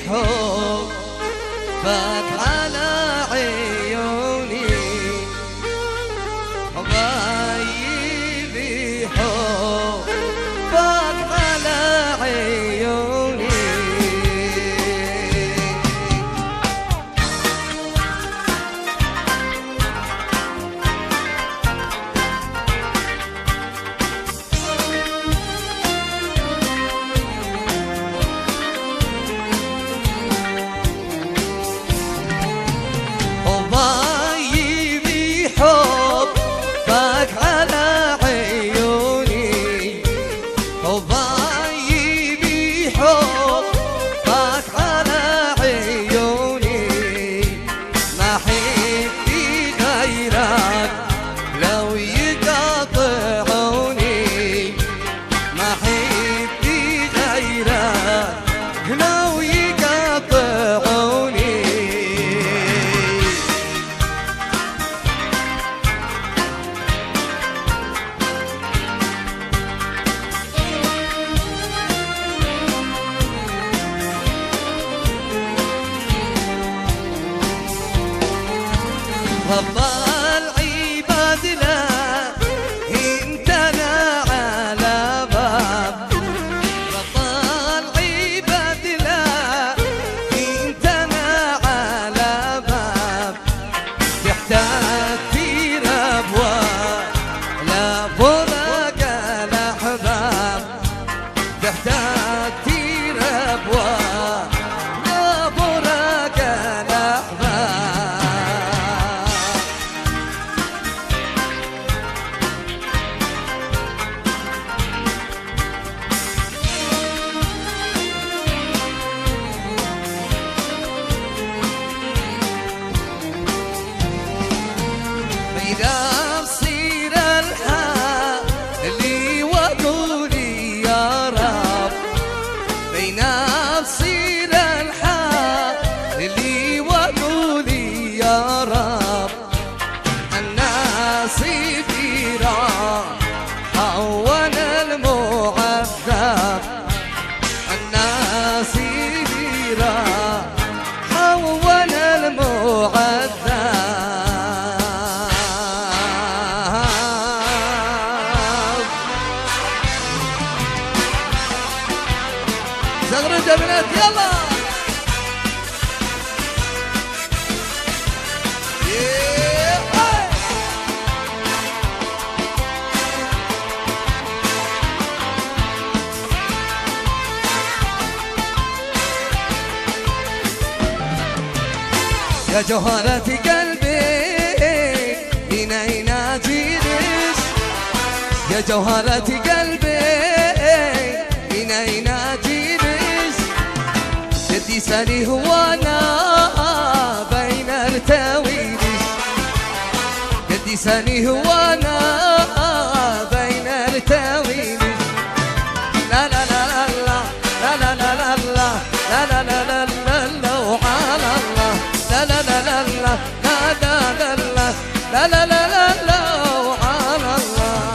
حبك على عيوني غايبي حبك على عيوني رب العباد لا انتنا على باب رب العباد لا انتنا على باب تحتاج كثير ابواب لا فرق الاحباب تحتاج كثير ابواب لا فرق الاحباب بنفسير الحال اللي وقولي يا رب بنفسير الحال اللي وقولي يا رب الناس فيرا حول المعذب الناس فيرا حول المعذب زغرد يا بنات يلا يا جوهرة قلبي هنا ينادينش يا جوهرة قلبي هنا ينادينش جدي سالي هو انا بين التاويلش جدي سالي هو انا بين التاويلش لا لا لا لا لا لا لا لا لا لا لا لا لا وعلى الله لا لا لا لا لا لا لا لا لا لا لا لا وعلى الله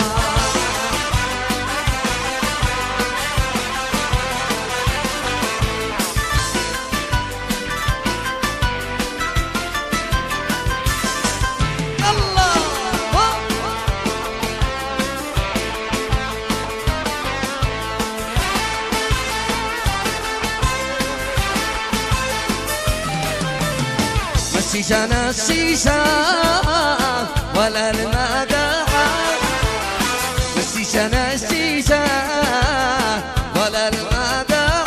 الشيشة أنا الشيشة ولا المدعى الشيشة أنا الشيشة ولا المدعى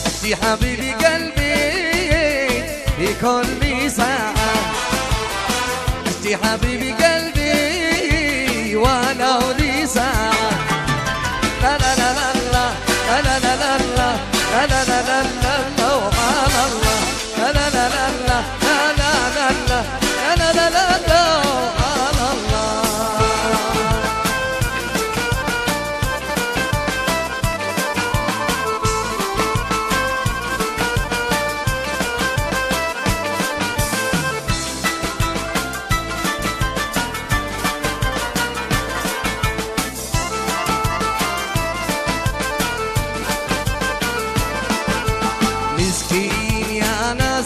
أشتي حبيبي قلبي في كل ساعة أشتي حبيبي قلبي ولو لي ساعة لا لا لا لا لا لا لا لا لا لا لا لا لا وعلى الله لا لا لا لا لا لا لا لا لا لا لا على الله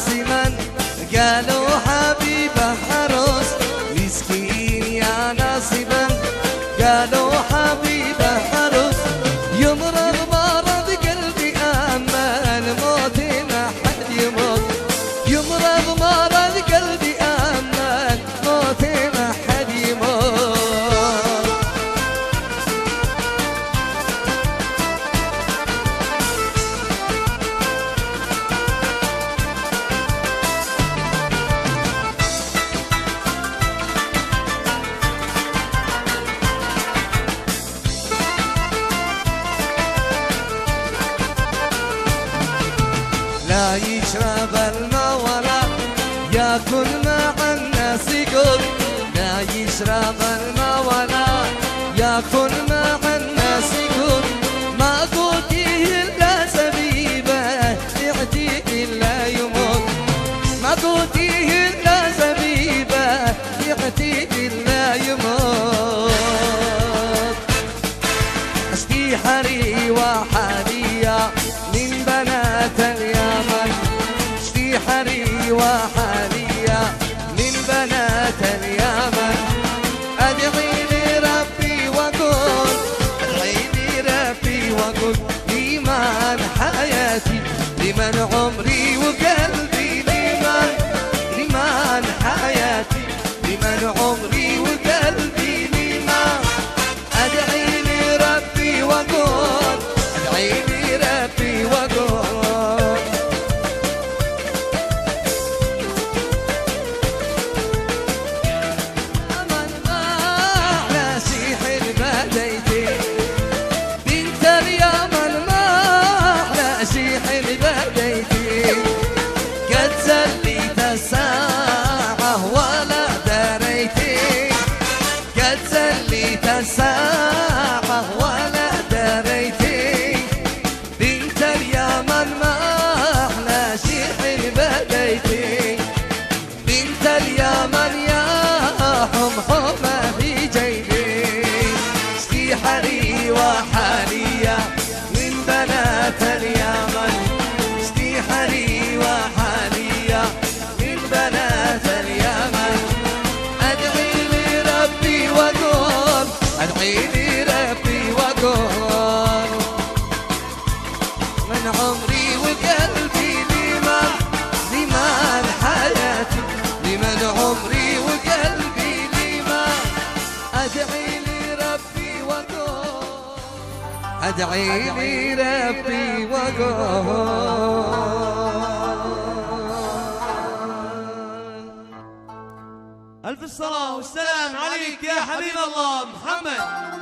ناس من قالوا حبيبه عروس، مسكين يا ناس من قالوا حبيبه عروس. يمرض مرض قلبي امل موت ما حد يموت، يمرض مرض قلبي امل موت ما حد يموت. لا يشرب الماء ولا ياكل مع الناس يقول، لا يشرب الماء ولا ياكل مع الناس يقول. ما قوتيه الا زبيبه يعطيه الا يموت، ما قوتيه الا زبيبه يعطيه الا يموت. اشتي حري وحاليا من بنات اليمن، اشتي حري وحاليا من بنات اليمن. ادعي لربي واقول، ادعي لربي واقول لمن حياتي لمن عمري وقلبي، لمن حياتي لمن عمري وقلبي لمن. ادعي لربي واقول، ادعي لربي واقول. من ما ناسيح البديتي بنت اليمن، ما ناسيح البديتي. قد زليت الساعة ولا دريتي، قد زليت الساعة ولا دريتي. بنت اليمن ما أحلى شيء بديتي، بنت اليمن يا حمحمة في جيبي. اشتي حري وحاليا من بنات اليمن، اشتي حري وحاليا من بنات اليمن. ادعي لربي واقول، ادعي لربي واقول من عمري وقلبي لمن حياتي لمن عمري وقلبي لمن. ادعي لربي واقول، ادعي لربي واقول. ألف الصلاة والسلام عليك يا حبيب الله محمد.